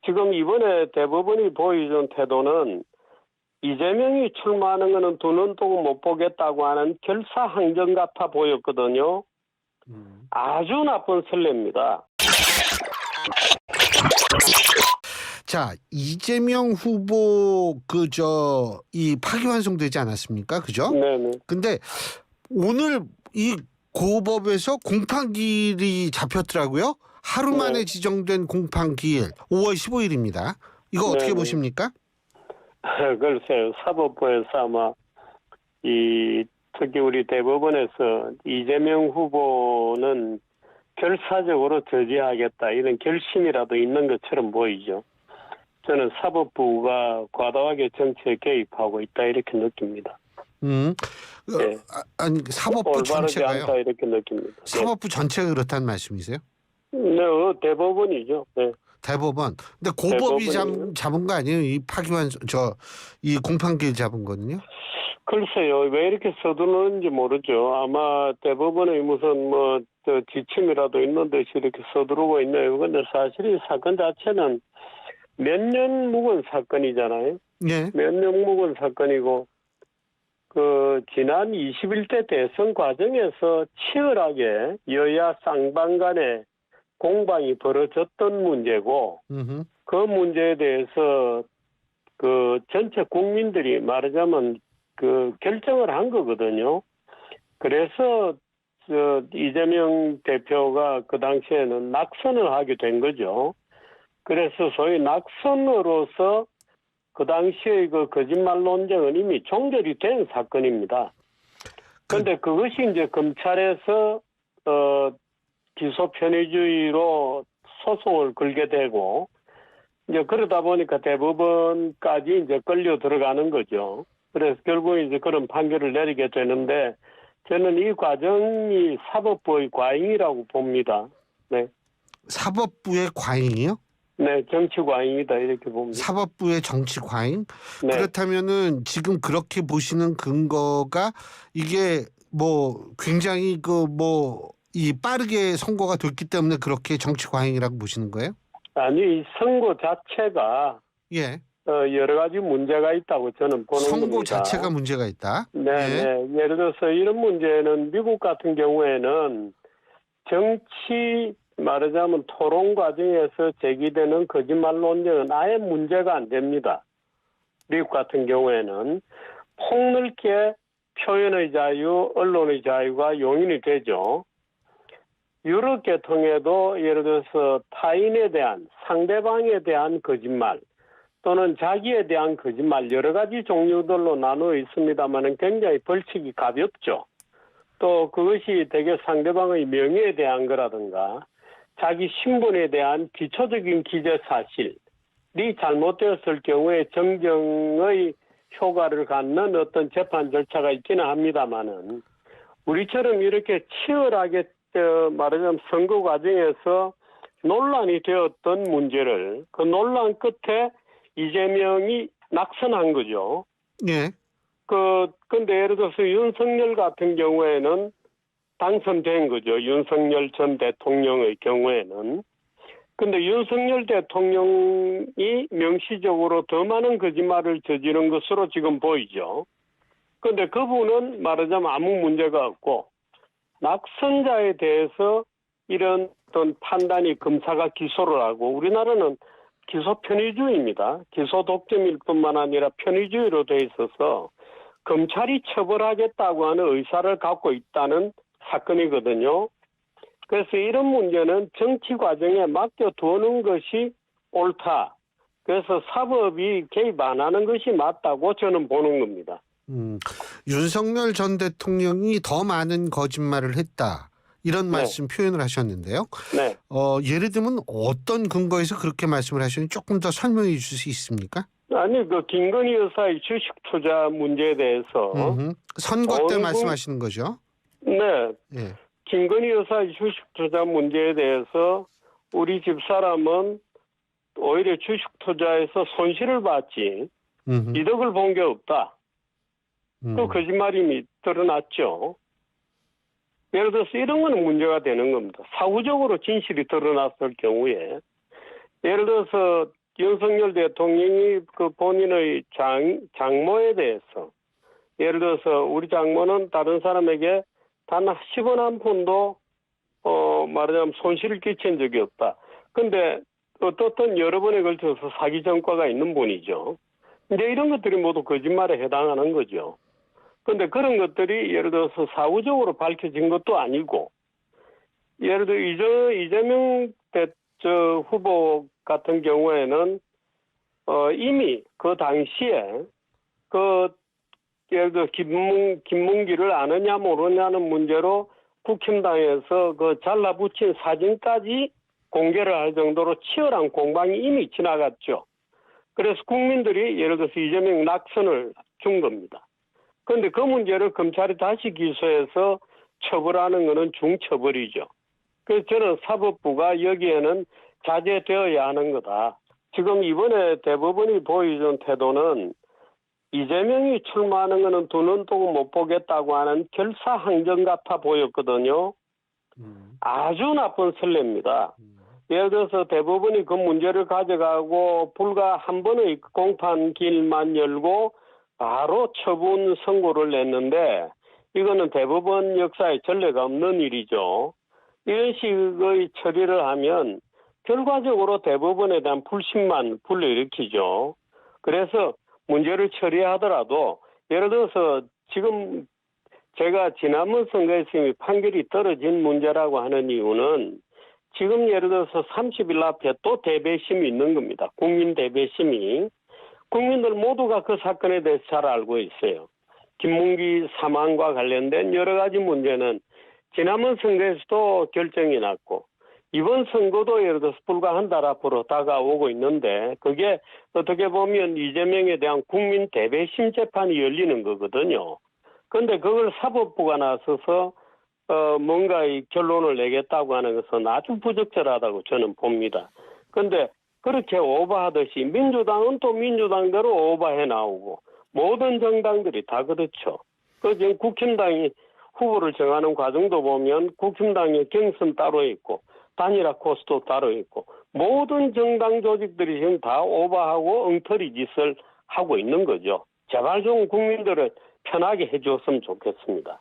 지금 이번에 대법원이 보여준 태도는 이재명이 출마하는 것은 두 눈 뜨고 못 보겠다고 하는 결사항전 같아 보였거든요. 아주 나쁜 선례입니다. 자, 이재명 후보 이 파기환송되지 않았습니까? 그죠? 네네. 근데 오늘 이 고법에서 공판기일이 잡혔더라고요. 하루 만에 지정된 공판기일 5월 15일입니다. 이거 어떻게 네네. 보십니까? 글쎄요. 사법부에서 아마 특히 우리 대법원에서 이재명 후보는 결사적으로 저지하겠다 이런 결심이라도 있는 것처럼 보이죠. 저는 사법부가 과도하게 정치에 개입하고 있다 이렇게 느낍니다. 네. 아니 사법부 올바르지 전체가요. 않다 이렇게 느낍니다. 사법부 전체가 그렇다는 말씀이세요? 네, 대법원이죠. 네. 대법원. 근데 고법이 대법원이요? 잡은 거 아니에요? 이 이 공판기일 잡은 거는요? 글쎄요, 왜 이렇게 서두르는지 모르죠. 아마 대법원의 무슨 지침이라도 있는 듯이 이렇게 서두르고 있네요. 그런데 사실 이 사건 자체는 몇 년 묵은 사건이잖아요. 예. 몇 년 묵은 사건이고, 지난 21대 대선 과정에서 치열하게 여야 쌍방 간에 공방이 벌어졌던 문제고, 그 문제에 대해서 전체 국민들이 말하자면 결정을 한 거거든요. 그래서 이재명 대표가 그 당시에는 낙선을 하게 된 거죠. 그래서 소위 낙선으로서 그 당시의 거짓말 논쟁은 이미 종결이 된 사건입니다. 그런데 그것이 이제 검찰에서 기소 편의주의로 소송을 걸게 되고 이제 그러다 보니까 대법원까지 이제 끌려 들어가는 거죠. 그래서 결국 이제 그런 판결을 내리게 되는데 저는 이 과정이 사법부의 과잉이라고 봅니다. 네. 사법부의 과잉이요? 네, 정치 과잉이다 이렇게 봅니다. 사법부의 정치 과잉? 네. 그렇다면은 지금 그렇게 보시는 근거가 이게 굉장히 이 빠르게 선고가 됐기 때문에 그렇게 정치 과잉이라고 보시는 거예요? 아니, 이 선고 자체가 예. 여러 가지 문제가 있다고 저는 보는 선고 겁니다. 자체가 문제가 있다. 네, 예. 네. 예를 들어서 이런 문제는 미국 같은 경우에는 정치 말하자면 토론 과정에서 제기되는 거짓말 논쟁은 아예 문제가 안 됩니다. 미국 같은 경우에는 폭넓게 표현의 자유, 언론의 자유가 용인이 되죠. 유럽 계통에도 예를 들어서 타인에 대한 상대방에 대한 거짓말 또는 자기에 대한 거짓말 여러 가지 종류들로 나누어 있습니다만 굉장히 벌칙이 가볍죠. 또 그것이 대개 상대방의 명예에 대한 거라든가 자기 신분에 대한 기초적인 기재 사실이 잘못되었을 경우에 정정의 효과를 갖는 어떤 재판 절차가 있기는 합니다만은 우리처럼 이렇게 치열하게 말하자면 선거 과정에서 논란이 되었던 문제를 그 논란 끝에 이재명이 낙선한 거죠. 예. 근데 예를 들어서 윤석열 같은 경우에는 당선된 거죠. 윤석열 전 대통령의 경우에는. 근데 윤석열 대통령이 명시적으로 더 많은 거짓말을 저지른 것으로 지금 보이죠. 근데 그분은 말하자면 아무 문제가 없고 낙선자에 대해서 이런 어떤 판단이 검사가 기소를 하고 우리나라는 기소 편의주의입니다. 기소 독점일 뿐만 아니라 편의주의로 돼 있어서 검찰이 처벌하겠다고 하는 의사를 갖고 있다는 사건이거든요. 그래서 이런 문제는 정치 과정에 맡겨두는 것이 옳다. 그래서 사법이 개입 안 하는 것이 맞다고 저는 보는 겁니다. 윤석열 전 대통령이 더 많은 거짓말을 했다. 이런 말씀 표현을 하셨는데요. 네. 예를 들면 어떤 근거에서 그렇게 말씀을 하셨는지 조금 더 설명해 주실 수 있습니까? 아니, 김건희 여사의 주식 투자 문제에 대해서. 선거 때 말씀하시는 거죠? 네. 예. 김건희 여사의 주식 투자 문제에 대해서 우리 집사람은 오히려 주식 투자에서 손실을 봤지 이득을 본 게 없다. 그 거짓말이 드러났죠. 예를 들어서 이런 거는 문제가 되는 겁니다. 사후적으로 진실이 드러났을 경우에 예를 들어서 윤석열 대통령이 그 본인의 장모에 대해서 예를 들어서 우리 장모는 다른 사람에게 단 10원 한 푼도 말하자면 손실을 끼친 적이 없다. 근데 어떻든 여러 번에 걸쳐서 사기 전과가 있는 분이죠. 이제 이런 것들이 모두 거짓말에 해당하는 거죠. 근데 그런 것들이 예를 들어서 사후적으로 밝혀진 것도 아니고, 예를 들어 이재명 후보 같은 경우에는 이미 그 당시에 예를 들어 김문기를 아느냐 모르냐는 문제로 국힘당에서 그 잘라붙인 사진까지 공개를 할 정도로 치열한 공방이 이미 지나갔죠. 그래서 국민들이 예를 들어서 이재명 낙선을 준 겁니다. 그런데 그 문제를 검찰이 다시 기소해서 처벌하는 것은 중처벌이죠. 그래서 저는 사법부가 여기에는 자제되어야 하는 거다. 지금 이번에 대법원이 보여준 태도는 이재명이 출마하는 것은 두 눈 뜨고 못 보겠다고 하는 결사항전 같아 보였거든요. 아주 나쁜 선례입니다. 예를 들어서 대법원이 그 문제를 가져가고 불과 한 번의 공판길만 열고 바로 처분 선고를 냈는데, 이거는 대법원 역사에 전례가 없는 일이죠. 이런 식의 처리를 하면 결과적으로 대법원에 대한 불신만 불러일으키죠. 그래서 문제를 처리하더라도 예를 들어서 지금 제가 지난번 선거에서 이미 판결이 떨어진 문제라고 하는 이유는 지금 예를 들어서 30일 앞에 또 대배심이 있는 겁니다. 국민 대배심이. 국민들 모두가 그 사건에 대해서 잘 알고 있어요. 김문기 사망과 관련된 여러 가지 문제는 지난번 선거에서도 결정이 났고, 이번 선거도 예를 들어서 불과 한 달 앞으로 다가오고 있는데, 그게 어떻게 보면 이재명에 대한 국민 대배심 재판이 열리는 거거든요. 그런데 그걸 사법부가 나서서 뭔가 이 결론을 내겠다고 하는 것은 아주 부적절하다고 저는 봅니다. 그런데 그렇게 오버하듯이 민주당은 또 민주당대로 오버해 나오고, 모든 정당들이 다 그렇죠. 그 지금 국힘당이 후보를 정하는 과정도 보면 국힘당의 경선 따로 있고 단일화 코스도 따로 있고, 모든 정당 조직들이 지금 다 오버하고 엉터리 짓을 하고 있는 거죠. 제발 좀 국민들을 편하게 해줬으면 좋겠습니다.